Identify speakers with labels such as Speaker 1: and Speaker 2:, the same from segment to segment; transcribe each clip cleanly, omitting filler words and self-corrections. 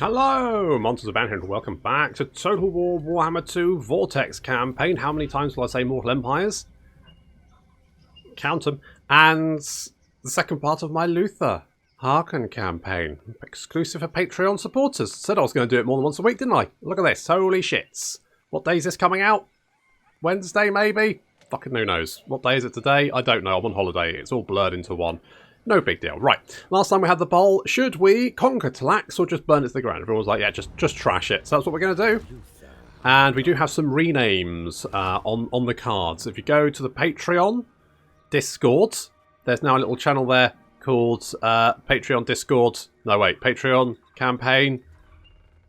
Speaker 1: Hello, Monsters of Banner, and welcome back to Total War Warhammer 2 Vortex campaign. How many times will I say Mortal Empires? Count them. And the second part of my Luther Harken campaign. Exclusive for Patreon supporters. Said I was going to do it more than once a week, didn't I? Look at this. Holy shits. What day is this coming out? Wednesday, maybe? Fucking who knows. What day is it today? I don't know. I'm on holiday. It's all blurred into one. No big deal. Right. Last time we had the poll, should we conquer Talax or just burn it to the ground? Everyone was like, yeah, just trash it. So that's what we're going to do. And we do have some renames on the cards. If you go to the Patreon Discord, there's now a little channel there called Patreon Discord. No, wait. Patreon campaign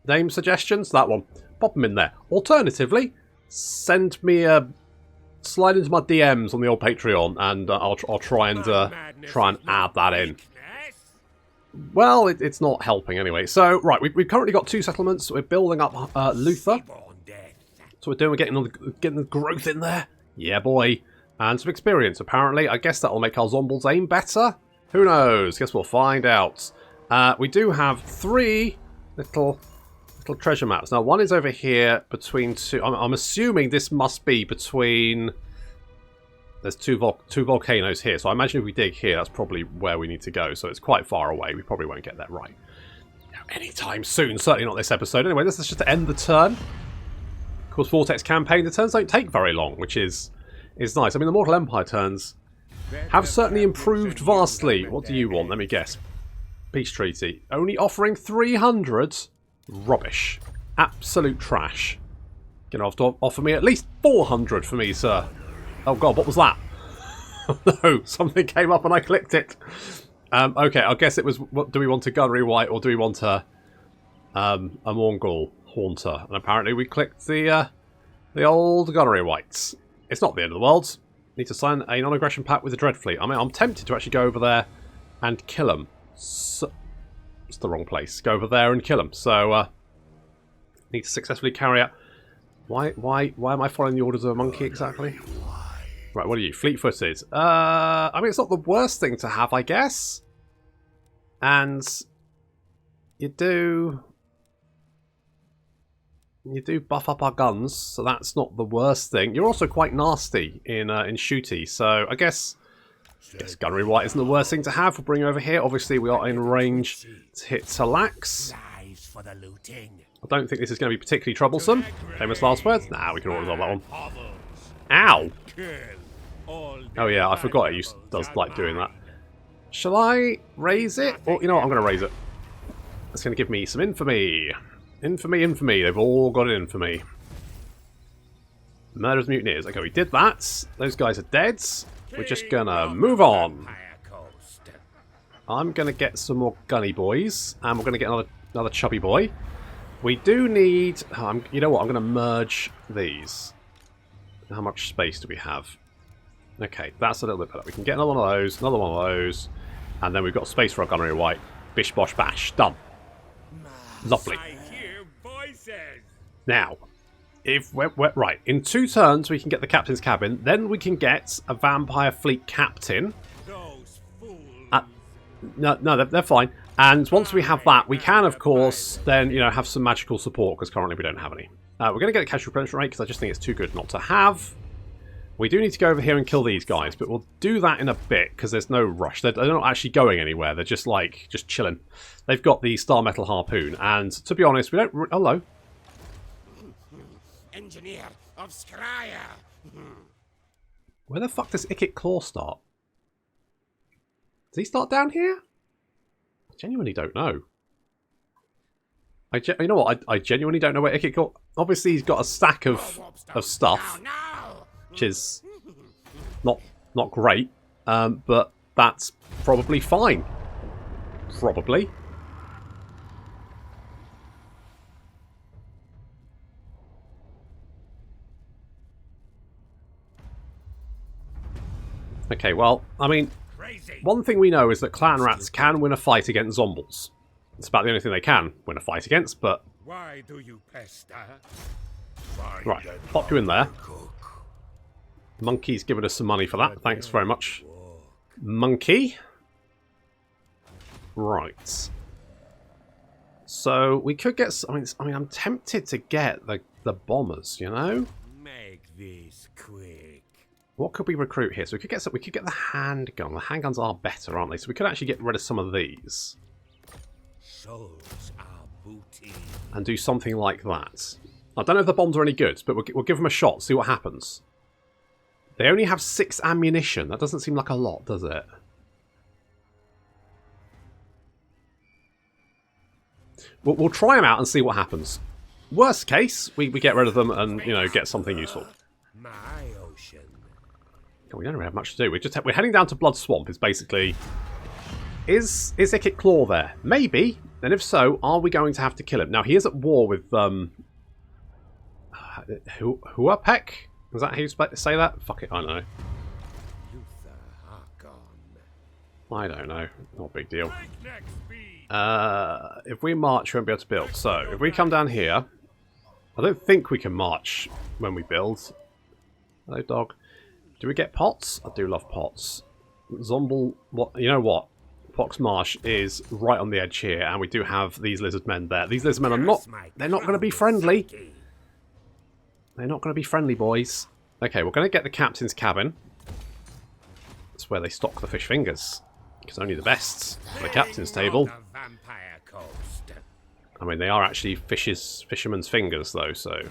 Speaker 1: name suggestions. That one. Pop them in there. Alternatively, send me a... slide into my DMs on the old Patreon, and I'll try and add that in. Well, it's not helping anyway. So, right, we've currently got 2 settlements. We're building up Luther. So we're getting the growth in there. Yeah, boy. And some experience, apparently. I guess that'll make our Zombies aim better. Who knows? Guess we'll find out. We do have 3 little treasure maps. Now, one is over here between 2... I'm assuming this must be between... There's two volcanoes here, so I imagine if we dig here, that's probably where we need to go. So it's quite far away. We probably won't get that right anytime soon. Certainly not this episode. Anyway, this is just to end the turn. Of course, Vortex campaign, the turns don't take very long, which is nice. I mean, the Mortal Empire turns have certainly improved vastly. What do you want? Let me guess. Peace treaty. Only offering 300... Rubbish. Absolute trash. You're going to have to offer me at least 400 for me, sir. Oh god, what was that? No, something came up and I clicked it. Okay, I guess it was, what do we want, a Gunnery White or do we want a Mongol Haunter? And apparently we clicked the old Gunnery Whites. It's not the end of the world. Need to sign a non-aggression pact with the Dread Fleet. I mean, I'm tempted to actually go over there and kill them. So, it's the wrong place. Go over there and kill them. So, need to successfully carry out... Why am I following the orders of a monkey exactly? Right, what are you? Fleet-footed. I mean, it's not the worst thing to have, I guess. And you do buff up our guns, so that's not the worst thing. You're also quite nasty in shooty, so I guess Gunnery White isn't the worst thing to have. We'll bring you over here. Obviously, we are in range to hit Talax. I don't think this is going to be particularly troublesome. Famous last words? Nah, we can all resolve that one. Ow! Oh yeah, I forgot it does like doing that. Shall I raise it? Or, you know what, I'm going to raise it. It's going to give me some infamy. Infamy. They've all got an infamy. Murderers, mutineers. Okay, we did that. Those guys are dead. We're just going to move on. I'm going to get some more gunny boys. And we're going to get another chubby boy. We do need... you know what? I'm going to merge these. How much space do we have? Okay, that's a little bit better. We can get another one of those, another one of those. And then we've got space for a Gunnery White. Bish, bosh, bash. Done. Lovely. Now, if we're right, in 2 turns we can get the Captain's Cabin. Then we can get a Vampire Fleet Captain. No, they're fine. And once we have that, we can, of course, then, you know, have some magical support, because currently we don't have any. We're going to get a cash replenishment rate, because I just think it's too good not to have. We do need to go over here and kill these guys, but we'll do that in a bit, because there's no rush. They're not actually going anywhere. They're just, like, just chilling. They've got the Star Metal Harpoon, and to be honest, we don't... Hello. Engineer of Skryre. Where the fuck does Ikit Claw start? Does he start down here? I genuinely don't know. You know what? I genuinely don't know where Ikit Claw... Obviously, he's got a stack of stuff, which is not great, but that's probably fine. Probably. Okay, well, I mean, one thing we know is that clan rats can win a fight against zombies. It's about the only thing they can win a fight against, but... Why do you pester? Right, pop you in there. Monkey's given us some money for that. Thanks very much. Monkey. Right. So we could get. I mean, I'm tempted to get the bombers. You know.
Speaker 2: Make this quick.
Speaker 1: What could we recruit here? So we could get some. We could get the handgun. The handguns are better, aren't they? So we could actually get rid of some of these.
Speaker 2: Souls are booty.
Speaker 1: And do something like that. I don't know if the bombs are any good, but we'll give them a shot. See what happens. They only have 6 ammunition. That doesn't seem like a lot, does it? We'll try them out and see what happens. Worst case, we get rid of them and, you know, get something useful.
Speaker 2: My ocean.
Speaker 1: We don't really have much to do. We're heading down to Blood Swamp. Is basically, is Ikit Claw there? Maybe. And if so, are we going to have to kill him? Now he is at war with Huapek? Is that how you say that? Fuck it, I don't know. I don't know. Not a big deal. If we march, we won't be able to build. So if we come down here, I don't think we can march when we build. Hello, dog. Do we get pots? I do love pots. Zomble, what? You know what? Pox Marsh is right on the edge here, and we do have these lizard men there. These lizard men are not. They're not going to be friendly. They're not going to be friendly, boys. Okay, we're going to get the captain's cabin. That's where they stock the fish fingers. Because only the best's at the captain's table. I mean, they are actually fisherman's fingers, though. So,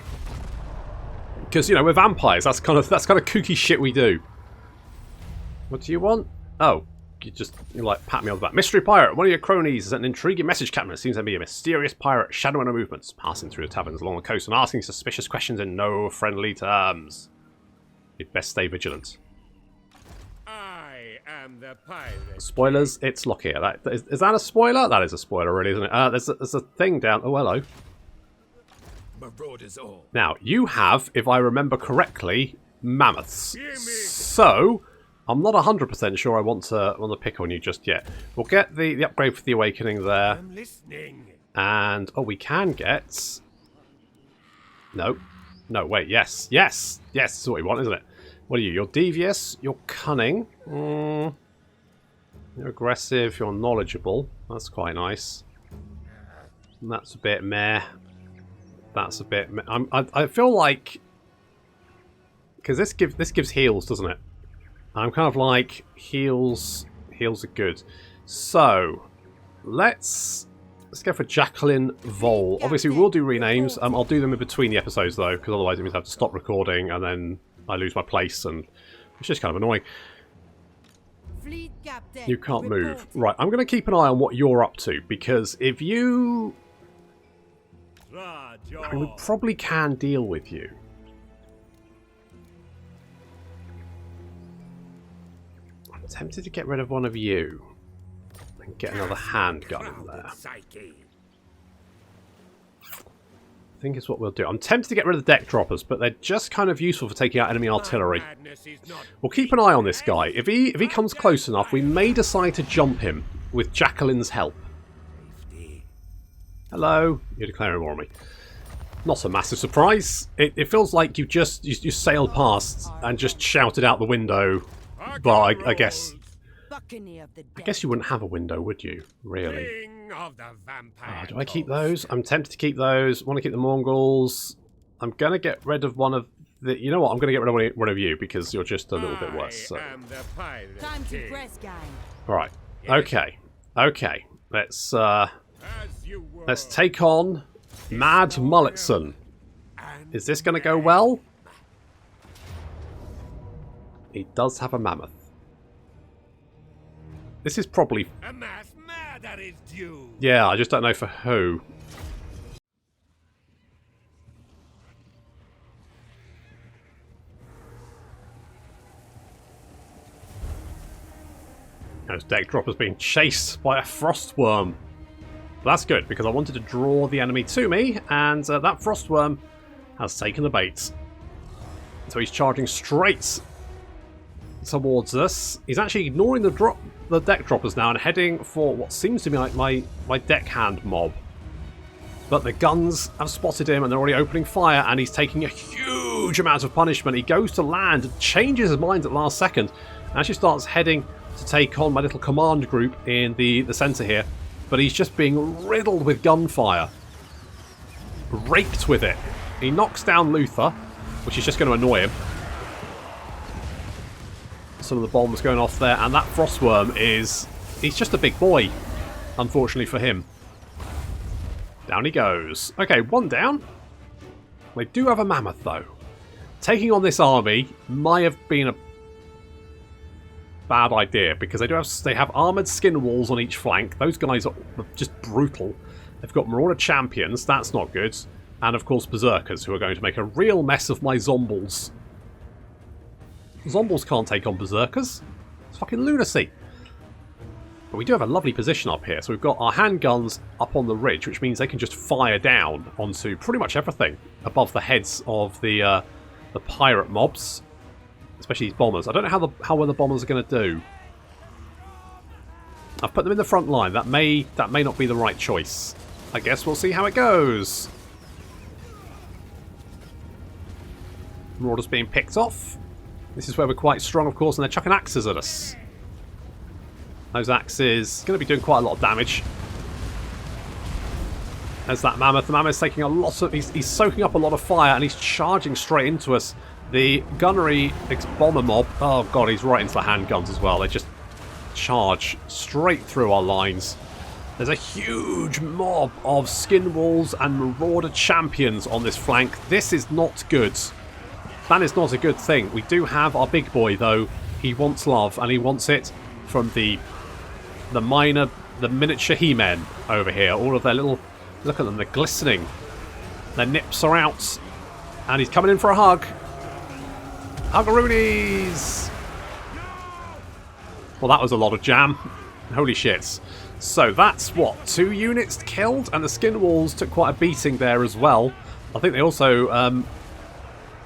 Speaker 1: because you know we're vampires. That's kind of kooky shit we do. What do you want? Oh, you like pat me on the back. Mystery pirate. One of your cronies is an intriguing message, Captain. It seems to be a mysterious pirate shadowing our movements, passing through the taverns along the coast and asking suspicious questions in no friendly terms. You'd best stay vigilant.
Speaker 2: I am the pirate.
Speaker 1: Spoilers, it's Lockyer. Is that a spoiler? That is a spoiler, really, isn't it? There's a thing down... Oh, hello. Now, you have, if I remember correctly, mammoths. So, I'm not 100% sure I want to pick on you just yet. We'll get the upgrade for the Awakening there.
Speaker 2: I'm listening.
Speaker 1: And, oh, we can get... No. No, wait, yes. Yes! Yes, this is what we want, isn't it? What are you? You're devious, you're cunning, you're aggressive, you're knowledgeable. That's quite nice. And that's a bit meh. That's a bit meh. I feel like... Because this gives heals, doesn't it? I'm kind of like, heals are good. So, let's go for Jacqueline Vol. Obviously, we will do renames. I'll do them in between the episodes, though, because otherwise it means I have to stop recording and then I lose my place, and it's just kind of annoying. You can't move. Right, I'm going to keep an eye on what you're up to, because if you... I mean, we probably can deal with you. I'm tempted to get rid of one of you and get another handgun in there. I think it's what we'll do. I'm tempted to get rid of the deck droppers, but they're just kind of useful for taking out enemy artillery. We'll keep an eye on this guy. If he comes close enough, we may decide to jump him with Jacqueline's help. Hello. You're declaring war on me. Not a massive surprise. It feels like you sailed past and just shouted out the window. But I guess you wouldn't have a window, would you? Really? Oh, do I keep those? I'm tempted to keep those. Want to keep the Mongols. I'm going to get rid of one of the... You know what? I'm going to get rid of one of you because you're just a little bit worse. So. Alright. Okay. Okay. Let's take on Mad Mulletson. Is this going to go well? He does have a mammoth. This is probably... Yeah, I just don't know for who. Those deck droppers being chased by a frostworm. That's good, because I wanted to draw the enemy to me, and that frostworm has taken the bait. So he's charging straight towards us. He's actually ignoring the deck droppers now and heading for what seems to be like my deckhand mob. But the guns have spotted him and they're already opening fire, and he's taking a huge amount of punishment. He goes to land, changes his mind at last second, and actually starts heading to take on my little command group in the centre here. but he's just being riddled with gunfire. Raked with it. He knocks down Luther, which is just going to annoy him. Some of the bombs going off there, and that Frostworm is... he's just a big boy, unfortunately for him. Down he goes. Okay, one down. They do have a mammoth, though. Taking on this army might have been a bad idea, because they have armoured skin walls on each flank. Those guys are just brutal. They've got Marauder champions, that's not good. And of course Berserkers, who are going to make a real mess of my Zombles. Zombles can't take on Berserkers. It's fucking lunacy. But we do have a lovely position up here. So we've got our handguns up on the ridge, which means they can just fire down onto pretty much everything above the heads of the pirate mobs. Especially these bombers. I don't know how well the bombers are going to do. I've put them in the front line. That may not be the right choice. I guess we'll see how it goes. Marauders being picked off. This is where we're quite strong, of course, and they're chucking axes at us. Those axes going to be doing quite a lot of damage. There's that mammoth. The mammoth's taking a lot of... He's soaking up a lot of fire, and he's charging straight into us. The gunnery bomber mob... oh god, he's right into the handguns as well. They just charge straight through our lines. There's a huge mob of skin walls and marauder champions on this flank. This is not good. That is not a good thing. We do have our big boy, though. He wants love, and he wants it from the miniature He-Men over here. All of their little... look at them, they're glistening. Their nips are out. And he's coming in for a hug. Huggaroonies! Well, that was a lot of jam. Holy shit. So that's, what, 2 units killed? And the skin walls took quite a beating there as well. I think they also...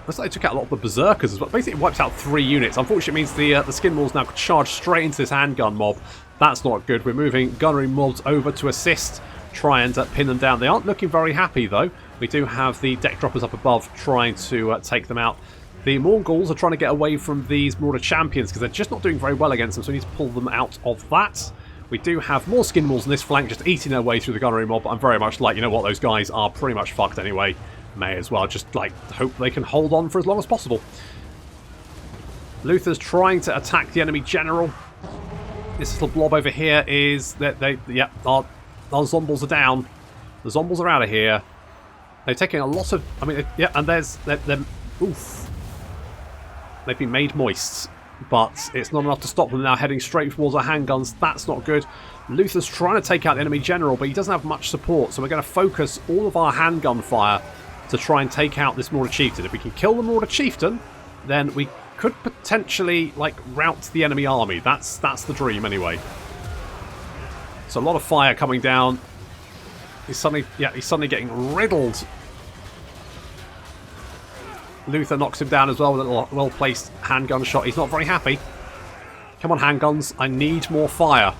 Speaker 1: looks like they took out a lot of the Berserkers as well. Basically, it wiped out 3 units. Unfortunately, it means the skin walls now charge straight into this handgun mob. That's not good. We're moving gunnery mobs over to assist, try and pin them down. They aren't looking very happy, though. We do have the deck droppers up above trying to take them out. The Mongols are trying to get away from these Marauder champions because they're just not doing very well against them, so we need to pull them out of that. We do have more skin walls on this flank, just eating their way through the gunnery mob, but I'm very much like, you know what, those guys are pretty much fucked anyway. May as well just, like, hope they can hold on for as long as possible. Luther's trying to attack the enemy general. This little blob over here is... our Zombles are down. The Zombles are out of here. They're taking a lot of... I mean, yeah, and there's... oof. They've been made moist. But it's not enough to stop them now heading straight towards our handguns. That's not good. Luther's trying to take out the enemy general, but he doesn't have much support. So we're going to focus all of our handgun fire to try and take out this Marauder Chieftain. If we can kill the Marauder Chieftain, then we could potentially, like, rout the enemy army. That's the dream, anyway. So a lot of fire coming down. He's suddenly getting riddled. Luther knocks him down as well with a little well-placed handgun shot. He's not very happy. Come on, handguns. I need more fire.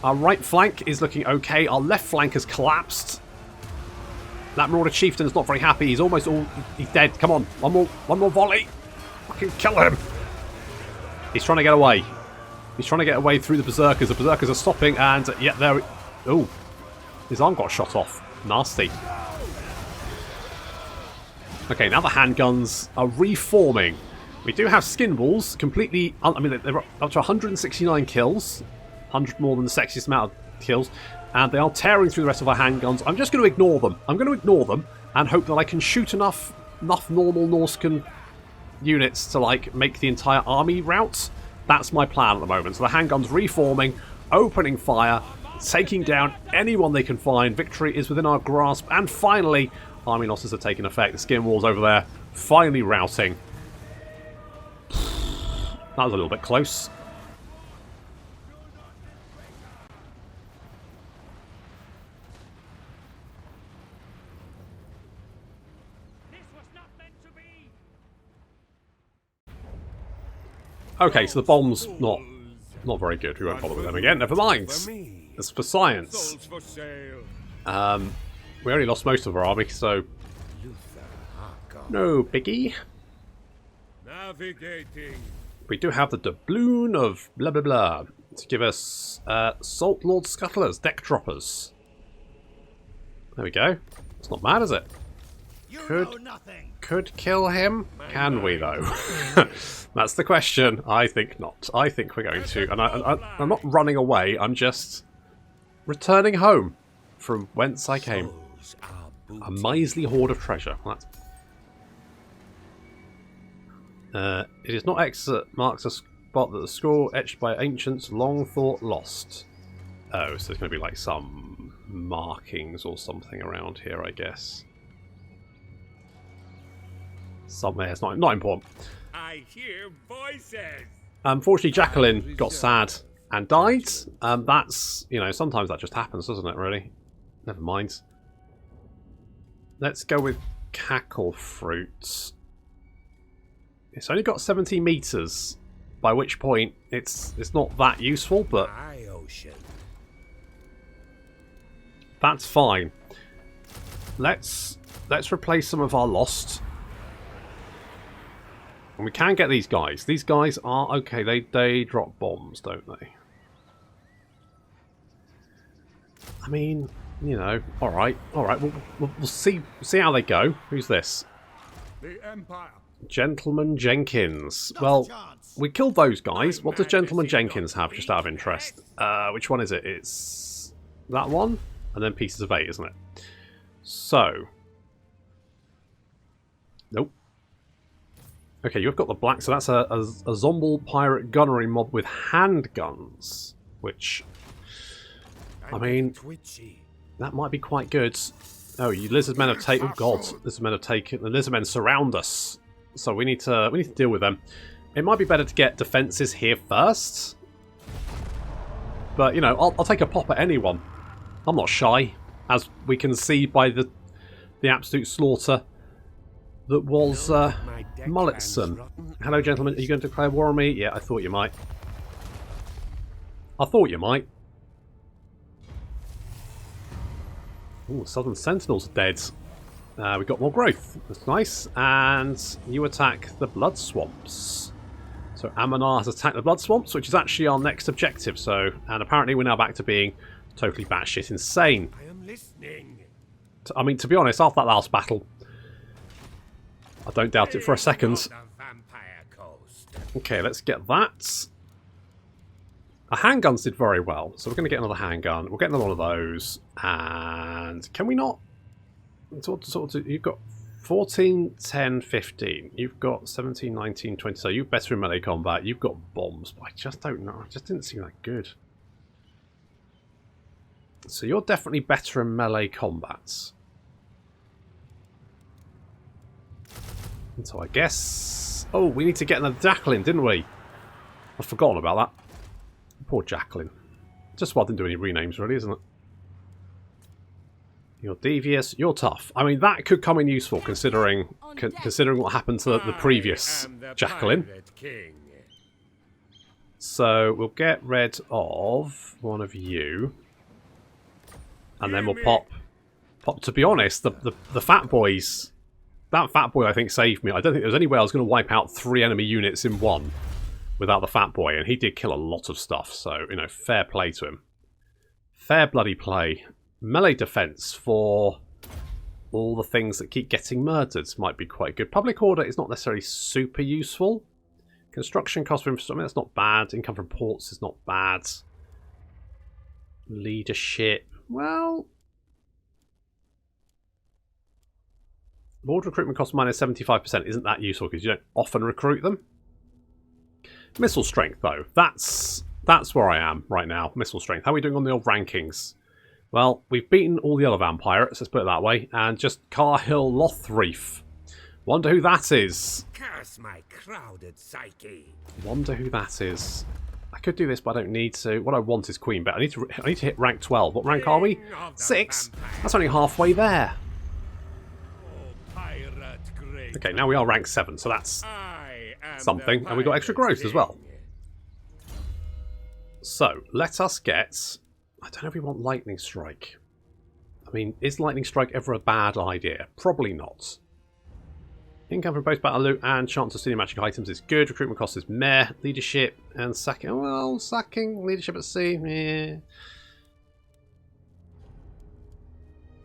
Speaker 1: Our right flank is looking okay. Our left flank has collapsed. That Marauder Chieftain is not very happy. He's almost all... he's dead. Come on. One more volley. Fucking kill him. He's trying to get away. He's trying to get away through the Berserkers. The Berserkers are stopping, and... yeah, there... ooh. His arm got shot off. Nasty. Okay, now the handguns are reforming. We do have skin walls completely... I mean, they're up to 169 kills. 100 more than the sexiest amount of kills. And they are tearing through the rest of our handguns. I'm just going to ignore them. I'm going to ignore them and hope that I can shoot enough normal Norscan units to, like, make the entire army rout. That's my plan at the moment. So the handguns reforming, opening fire, taking down anyone they can find. Victory is within our grasp. And finally, army losses are taking effect. The skin walls over there finally routing. That was a little bit close. Okay, so the bomb's not very good. We won't bother with them again. Never mind. It's for science. We only lost most of our army, so no biggie. Navigating. We do have the doubloon of blah blah blah. to give us Salt Lord Scuttlers, Deck Droppers. There we go. It's not bad, is it? Could kill him. Can we, though? That's the question. I think not. I think we're going to. And I'm not running away. I'm just returning home from whence I came. A miserly hoard of treasure. It is not exit marks a spot that the score etched by ancients long thought lost. Oh, so there's going to be like some markings or something around here, I guess. Somewhere, it's not important.
Speaker 2: I hear voices.
Speaker 1: Unfortunately, Jacqueline got sad and died. That's, you know, sometimes that just happens, doesn't it, really? Never mind. Let's go with Cackle Fruit. It's only got 70 meters, by which point it's not that useful, but
Speaker 2: My ocean.
Speaker 1: that's fine. Let's replace some of our lost. And we can get these guys. These guys are okay. They drop bombs, don't they? I mean, you know, all right. We'll see how they go. Who's this?
Speaker 2: The Empire.
Speaker 1: Gentleman Jenkins. Well, we killed those guys. What does Gentleman Jenkins have, just out of interest? Which one is it? It's that one, and then Pieces of 8, isn't it? So, nope. Okay, you've got the black, so that's a Zomble Pirate Gunnery mob with handguns, which, I mean, that might be quite good. Oh, you lizard men have taken. Oh God, lizard men have taken. The lizard men surround us, so we need to deal with them. It might be better to get defences here first, but you know, I'll take a pop at anyone. I'm not shy, as we can see by the absolute slaughter that was Mulletson. Hello, gentlemen. Are you going to declare war on me? Yeah, I thought you might. Ooh, Southern Sentinel's dead. We've got more growth. That's nice. And you attack the Blood Swamps. So Amanar has attacked the Blood Swamps, which is actually our next objective. So, and apparently we're now back to being totally batshit insane.
Speaker 2: I am listening.
Speaker 1: I mean, to be honest, after that last battle, I don't doubt it for a second. Okay, let's get that. Our handguns did very well, so we're going to get another handgun. We'll get another one of those. And can we not? You've got 14, 10, 15. You've got 17, 19, 20. So you're better in melee combat. You've got bombs, but I just don't know. I just didn't seem that good. So you're definitely better in melee combat. And so I guess... Oh, we need to get another Jacqueline, didn't we? I've forgotten about that. Poor Jacqueline. Just why I didn't do any renames, really, isn't it? You're devious. You're tough. I mean, that could come in useful, considering what happened to the previous Jacqueline. So we'll get rid of one of you, and then we'll pop. To be honest, the fat boys. That fat boy, I think, saved me. I don't think there was any way I was going to wipe out 3 enemy units in one without the fat boy, and he did kill a lot of stuff. So, you know, fair play to him. Fair bloody play. Melee defense for all the things that keep getting murdered might be quite good. Public order is not necessarily super useful. Construction cost for infrastructure, I mean, that's not bad. Income from ports is not bad. Leadership, well... Board recruitment cost minus 75% isn't that useful because you don't often recruit them. Missile strength, though. That's where I am right now. Missile strength. How are we doing on the old rankings? Well, we've beaten all the other vampires, let's put it that way, and just Carhill Lothreef. Wonder who that is.
Speaker 2: Curse my crowded psyche.
Speaker 1: Wonder who that is. I could do this, but I don't need to. What I want is Queen Bet. I need to hit rank 12. What rank are we? 6. That's only halfway there. Okay, now we are rank 7, so that's something. And we got extra growth as well. So, let us get... I don't know if we want Lightning Strike. I mean, is Lightning Strike ever a bad idea? Probably not. Income from post battle loot and chance of stealing magic items is good. Recruitment cost is meh. Leadership and sacking. Well, sacking leadership at sea. Meh.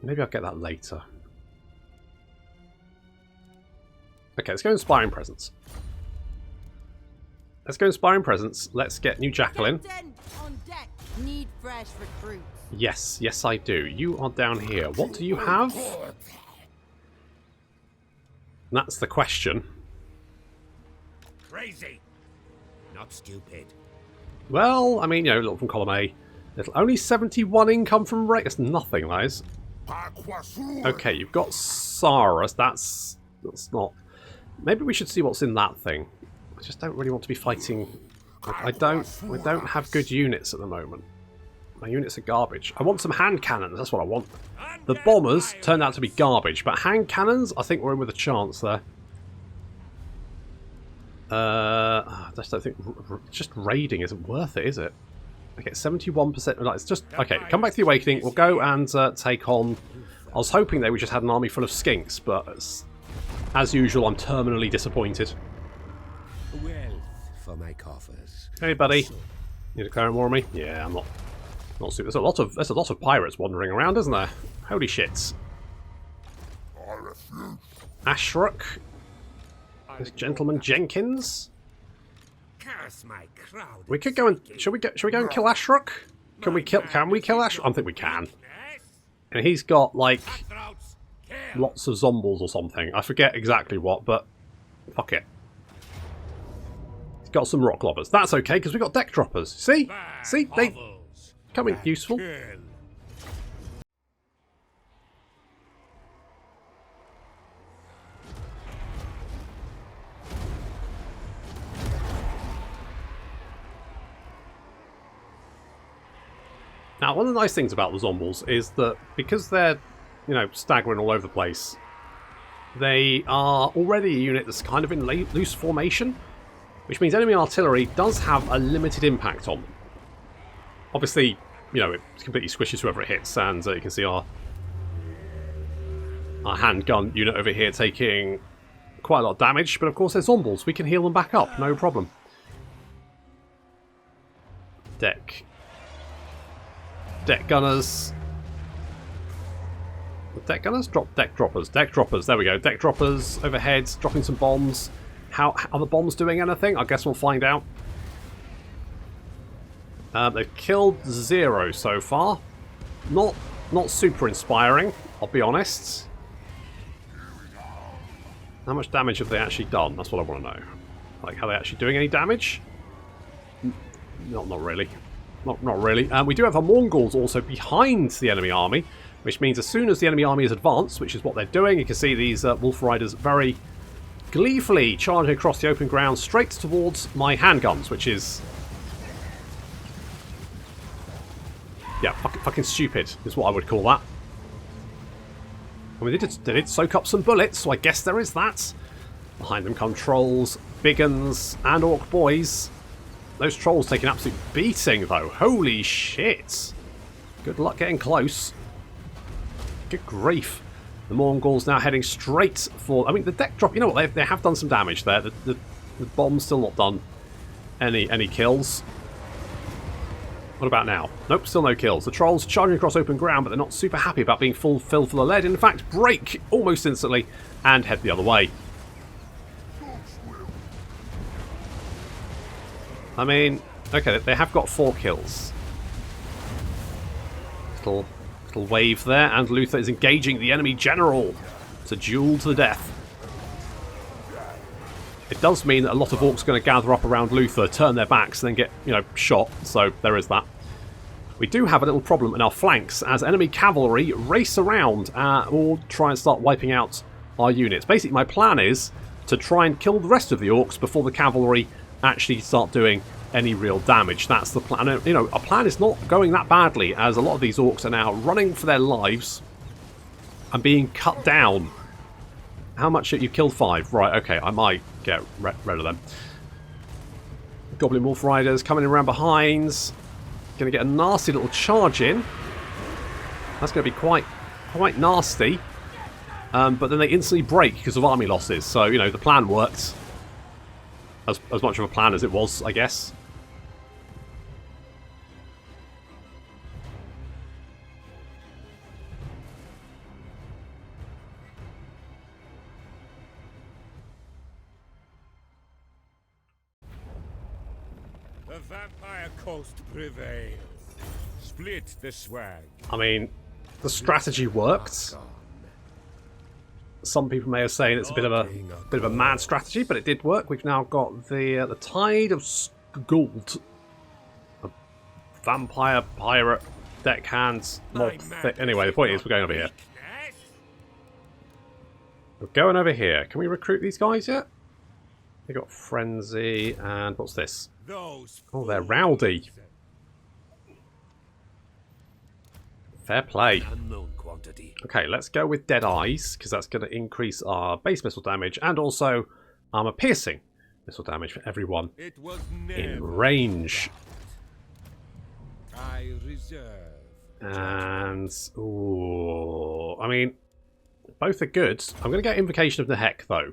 Speaker 1: Maybe I'll get that later. Okay, let's go Inspiring Presence. Let's go Inspiring Presence. Let's get new Jacqueline.
Speaker 3: Captain, on deck. Need fresh recruits.
Speaker 1: Yes, yes I do. You are down here. What do you have? That's the question.
Speaker 2: Crazy. Not stupid.
Speaker 1: Well, I mean, you know, look from column A. Little, only 71 income from rate. That's nothing, guys. Okay, you've got Saras. That's not. Maybe we should see what's in that thing. I just don't really want to be fighting. I don't have good units at the moment. My units are garbage. I want some hand cannons. That's what I want. The bombers turned out to be garbage, but hand cannons, I think we're in with a chance there. I just don't think just raiding isn't worth it, is it? Okay, 71%. It's just okay. Come back to the Awakening. We'll go and take on. I was hoping they would just had an army full of skinks, but as usual, I'm terminally disappointed.
Speaker 2: Wealth for my coffers.
Speaker 1: Hey, buddy. You declaring war on me? Yeah, I'm not super. There's a lot of pirates wandering around, isn't there? Holy shits. Ashruk. This gentleman Jenkins.
Speaker 2: Curse my crowd.
Speaker 1: We could go and should we go and kill Ashruk? Can we kill Ashruk? I think we can. And he's got like lots of zombies or something. I forget exactly what, but fuck it. He's got some rock lobbers. That's okay because we've got deck droppers. See? See? They come in useful. Now, one of the nice things about the zombies is that because they're, you know, staggering all over the place, they are already a unit that's kind of in loose formation, which means enemy artillery does have a limited impact on them. Obviously, you know, it completely squishes whoever it hits, and you can see our handgun unit over here taking quite a lot of damage, but of course they're zombies. We can heal them back up, no problem. Deck gunners. Deck gunners? Deck droppers. Deck droppers. There we go. Deck droppers overhead, dropping some bombs. How are the bombs doing anything? I guess we'll find out. They've killed 0 so far. Not super inspiring, I'll be honest. How much damage have they actually done? That's what I want to know. Like, are they actually doing any damage? Not really. Not really. We do have our Mongols also behind the enemy army, which means as soon as the enemy army is advanced, which is what they're doing, you can see these Wolf Riders very gleefully charging across the open ground straight towards my handguns, which is... yeah, fucking stupid is what I would call that. I mean, they did soak up some bullets, so I guess there is that. Behind them come trolls, biggins, and orc boys. Those trolls take an absolute beating, though. Holy shit. Good luck getting close. Good grief. The Mongols now heading straight for... I mean, the deck drop... You know what? They have done some damage there. The bomb's still not done any kills. What about now? Nope, still no kills. The trolls charging across open ground, but they're not super happy about being filled full of lead. In fact, break almost instantly and head the other way. I mean, okay, they have got 4 kills. Little wave there, and Luther is engaging the enemy general. It's a duel to the death. It does mean that a lot of orcs are going to gather up around Luther, turn their backs, and then get, you know, shot. So there is that. We do have a little problem in our flanks as enemy cavalry race around or try and start wiping out our units. Basically, my plan is to try and kill the rest of the orcs before the cavalry actually start doing any real damage. That's the plan. You know, our plan is not going that badly as a lot of these orcs are now running for their lives and being cut down. How much? You killed 5. Right, okay, I might get rid of them. Goblin Wolf Riders coming around behind. Going to get a nasty little charge in. That's going to be quite nasty. but then they instantly break because of army losses. So, you know, the plan worked. As much of a plan as it was, I guess.
Speaker 2: The vampire coast prevails. Split the swag.
Speaker 1: I mean, the strategy worked. Some people may have said it's a bit of a mad strategy, but it did work. We've now got the Tide of Gold, a vampire pirate deckhands mob. Anyway, the point is we're going over here. We're going over here. Can we recruit these guys yet? They got frenzy and what's this? Oh, they're rowdy. Fair play. Okay, let's go with Dead Eyes, because that's going to increase our base missile damage and also armor piercing missile damage for everyone in range.
Speaker 2: I reserve.
Speaker 1: And, ooh, I mean, both are good. I'm going to get Invocation of the Heck, though.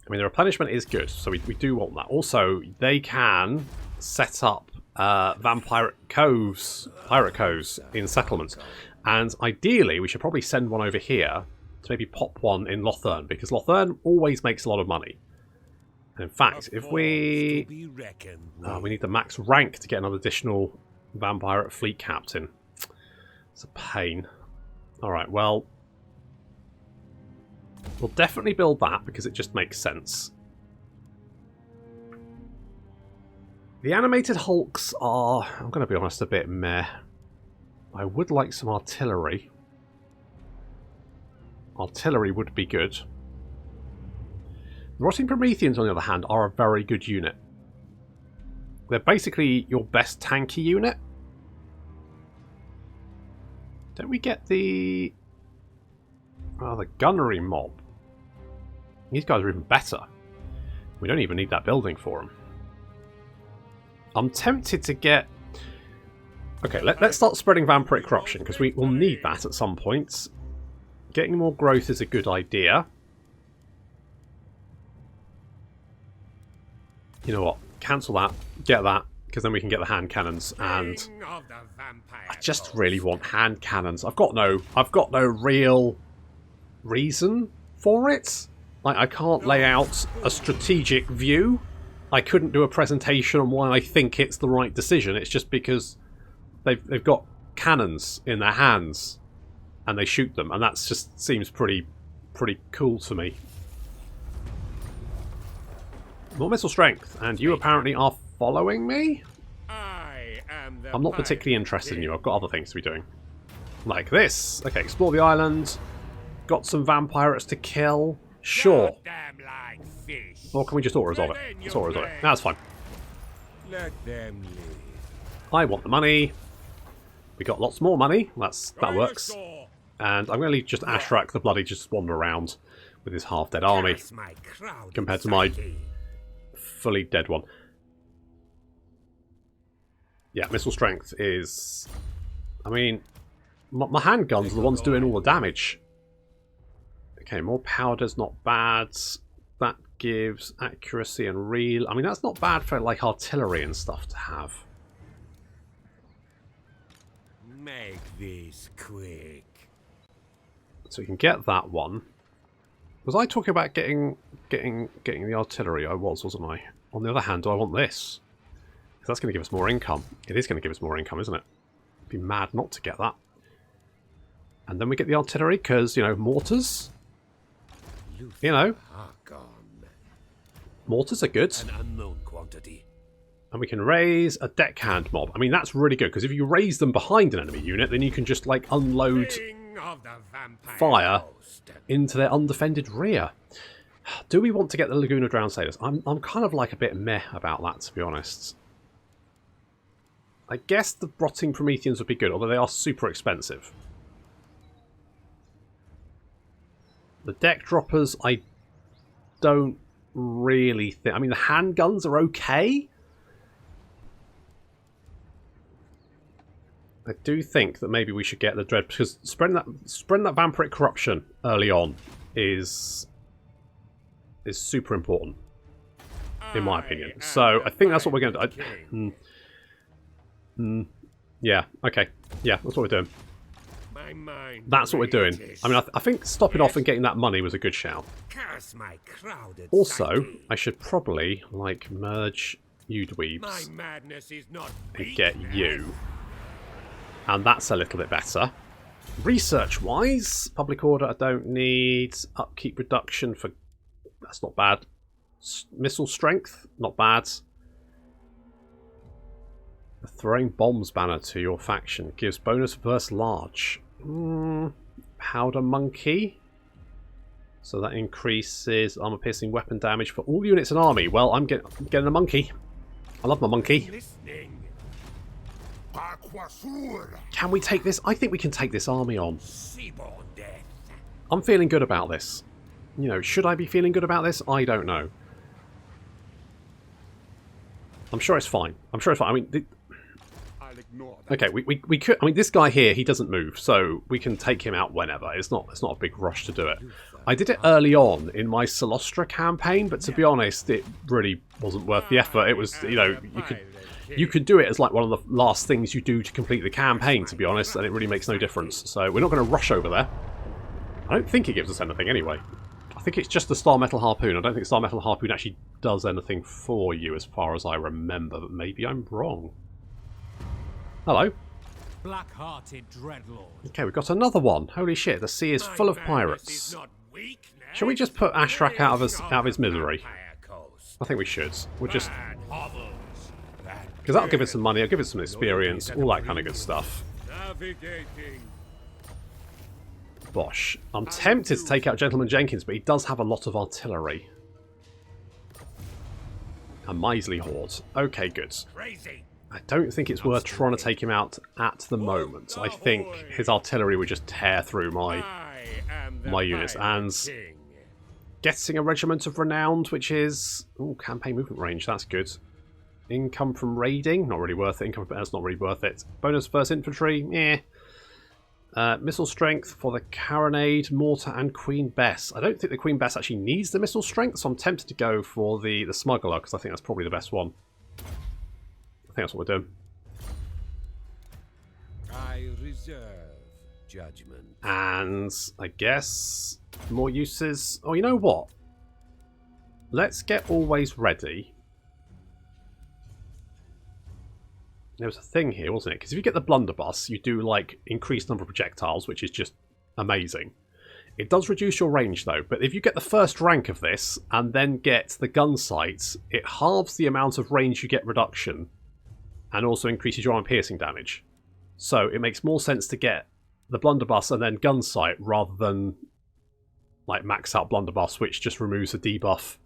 Speaker 1: I mean, the replenishment is good, so we do want that. Also, they can set up pirate coves in settlements, and ideally we should probably send one over here to maybe pop one in Lothern, because Lothern always makes a lot of money. And in fact, if we need the max rank to get another additional vampire fleet captain. It's a pain. Alright, well, we'll definitely build that because it just makes sense. The animated hulks are, I'm going to be honest, a bit meh. I would like some artillery. Artillery would be good. The Rotting Prometheans, on the other hand, are a very good unit. They're basically your best tanky unit. Don't we get the gunnery mob? These guys are even better. We don't even need that building for them. I'm tempted to get... Okay, let's start spreading vampiric corruption, because we will need that at some point. Getting more growth is a good idea. You know what? Cancel that. Get that, because then we can get the hand cannons. And I just really want hand cannons. I've got no real reason for it. Like, I can't lay out a strategic view. I couldn't do a presentation on why I think it's the right decision. It's just because they've got cannons in their hands and they shoot them, and that just seems pretty cool to me. More missile strength, and you apparently are following me? I'm not particularly interested in you. I've got other things to be doing. Like this. Okay, explore the island. Got some vampires to kill. Sure. Or can we just auto-resolve it? Let's auto-resolve it. That's fine.
Speaker 2: Let them live.
Speaker 1: I want the money. We got lots more money. That works. And I'm going to leave just Ashrak the Bloody just wander around with his half-dead army compared to my fully dead one. Yeah, missile strength is... I mean, my handguns are the ones doing all the damage. Okay, more powder's not bad. That gives accuracy and real... I mean, that's not bad for, like, artillery and stuff to have.
Speaker 2: Make this quick.
Speaker 1: So we can get that one. Was I talking about getting the artillery? I was, wasn't I? On the other hand, do I want this? Because that's going to give us more income. It is going to give us more income, isn't it? I'd be mad not to get that. And then we get the artillery, because, you know, mortars. You know. Mortars are good.
Speaker 2: An unknown quantity.
Speaker 1: And we can raise a deckhand mob. I mean, that's really good, because if you raise them behind an enemy unit, then you can just, like, unload fire into their undefended rear. Do we want to get the Lagoon of Drowned Sailors? I'm kind of, like, a bit meh about that, to be honest. I guess the Rotting Prometheans would be good, although they are super expensive. The deck droppers, I don't really think... I mean, the handguns are okay. I do think that maybe we should get the dread, because spreading that vampiric corruption early on is super important, in my opinion. So I think that's what we're going to do. Yeah, okay. Yeah, that's what we're doing. That's what we're doing. I mean, I think stopping off and getting that money was a good shout. Also, I should probably, like, merge you dweebs and get you. And that's a little bit better. Research-wise, public order I don't need. Upkeep reduction for... That's not bad. Missile strength, not bad. Throwing bombs banner to your faction gives bonus versus large. Powder monkey. So that increases armor piercing weapon damage for all units in army. Well, I'm getting a monkey. I love my monkey. Can we take this? I think we can take this army on. I'm feeling good about this. You know, should I be feeling good about this? I don't know. I'm sure it's fine. I'm sure it's fine. I mean, okay, we could. I mean, this guy here, he doesn't move, so we can take him out whenever. It's not a big rush to do it. I did it early on in my Solostra campaign, but to be honest, it really wasn't worth the effort. It was, you know, you could do it as like one of the last things you do to complete the campaign, to be honest, and it really makes no difference. So we're not going to rush over there. I don't think it gives us anything anyway. I think it's just the Star Metal Harpoon. I don't think Star Metal Harpoon actually does anything for you as far as I remember, but maybe I'm wrong. Hello.
Speaker 4: Black-hearted dreadlord.
Speaker 1: Okay, we've got another one. Holy shit, the sea is full of pirates. Shall we just put Ashrak out of his misery? I think we should. We'll just... Because that'll give us some money, it'll give us some experience, all that kind of good stuff. Bosh. I'm tempted to take out Gentleman Jenkins, but he does have a lot of artillery. A miserly horde. Okay, good. I don't think it's worth trying to take him out at the moment. I think his artillery would just tear through my units. And getting a Regiment of Renowned, which is... Ooh, campaign movement range, that's good. Income from raiding, not really worth it. Income from that's not really worth it. Bonus first infantry, eh. Missile strength for the Carronade, Mortar, and Queen Bess. I don't think the Queen Bess actually needs the missile strength, so I'm tempted to go for the Smuggler, because I think that's probably the best one. I think that's what we're doing.
Speaker 2: I reserve judgment.
Speaker 1: And I guess more uses. Oh, you know what? Let's get always ready. There was a thing here, wasn't it? Because if you get the blunderbuss, you do like increased number of projectiles, which is just amazing. It does reduce your range though, but if you get the first rank of this and then get the gun sights, it halves the amount of range you get reduction and also increases your armor piercing damage. So it makes more sense to get the blunderbuss and then gun sight rather than like max out blunderbuss, which just removes the debuff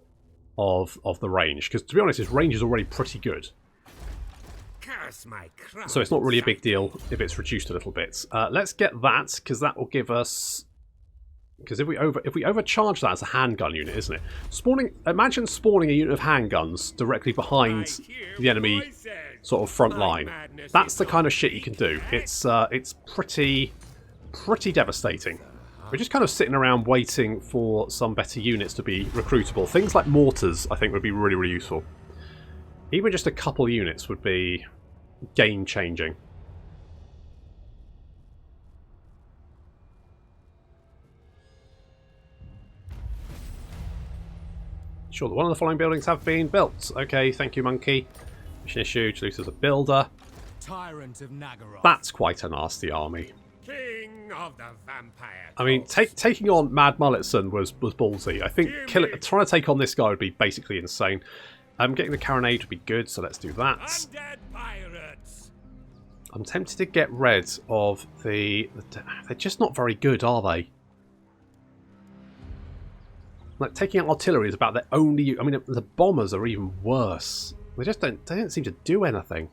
Speaker 1: of the range. Because to be honest, his range is already pretty good. So it's not really a big deal if it's reduced a little bit. Let's get that, because that will give us... Because if we overcharge that as a handgun unit, isn't it? Imagine spawning a unit of handguns directly behind the enemy sort of front line. That's the kind of shit you can do. It's pretty devastating. We're just kind of sitting around waiting for some better units to be recruitable. Things like mortars, I think, would be really, really useful. Even just a couple units would be game-changing. Sure, one of the following buildings have been built. Okay, thank you, monkey. Mission issued. Lucifer's a builder.
Speaker 4: Tyrant of Nagaroth.
Speaker 1: That's quite a nasty army.
Speaker 2: King of the vampire.
Speaker 1: I mean, taking on Mad Mulletson was ballsy. I think trying to take on this guy would be basically insane. Getting the Carronade would be good, so let's do that.
Speaker 2: Undead pirates.
Speaker 1: I'm tempted to get rid of the... They're just not very good, are they? Like, taking out artillery is about the only... I mean, the bombers are even worse. They just don't... They don't seem to do anything.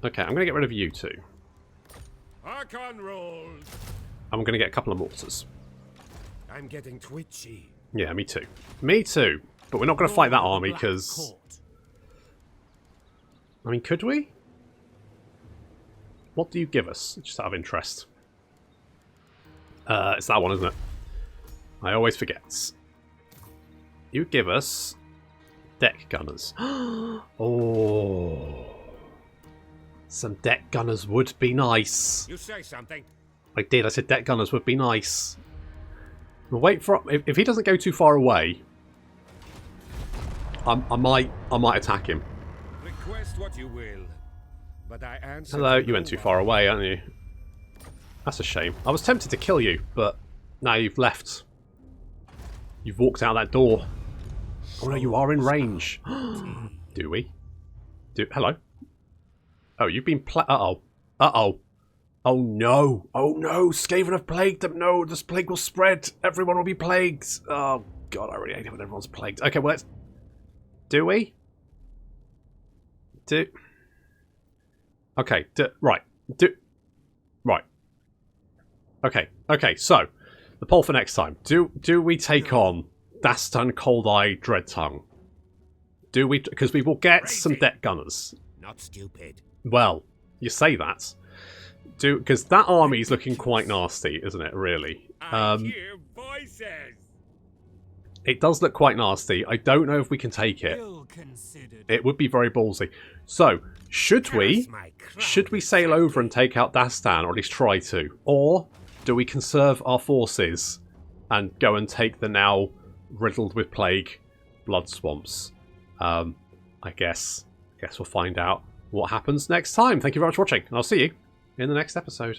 Speaker 1: Okay, I'm going to get rid of you two.
Speaker 2: Archon rolls.
Speaker 1: I'm going to get a couple of mortars.
Speaker 2: I'm getting twitchy.
Speaker 1: Yeah, me too. Me too. But we're not going to fight that army because I mean, could we? What do you give us? Just out of interest. It's that one, isn't it? I always forget. You give us deck gunners. Oh, some deck gunners would be nice.
Speaker 2: You say something.
Speaker 1: I did. I said deck gunners would be nice. We'll wait for if he doesn't go too far away. I might attack him.
Speaker 2: Request what you will, but I answer.
Speaker 1: Hello, you went too far away, aren't you? That's a shame. I was tempted to kill you, but now you've left. You've walked out that door. Oh no, you are in range. Do we? Hello? Oh, you've been uh-oh. Uh-oh. Oh no. Oh no, Skaven have plagued them. No, this plague will spread. Everyone will be plagued. Oh god, I really hate it when everyone's plagued. Okay, well let's... Do we? Okay, right. Right. Okay, so the poll for next time. Do we take on Dastan Cold Eye Dreadtongue? Do we? Because we will get some deck gunners.
Speaker 2: Not stupid.
Speaker 1: Well, you say that. Because that army is looking quite nasty, isn't it? Really.
Speaker 2: I hear voices.
Speaker 1: It does look quite nasty. I don't know if we can take it. It would be very ballsy. So, should we sail over and take out Dastan, or at least try to? Or do we conserve our forces and go and take the now riddled with plague blood swamps? I guess we'll find out what happens next time. Thank you very much for watching, and I'll see you in the next episode.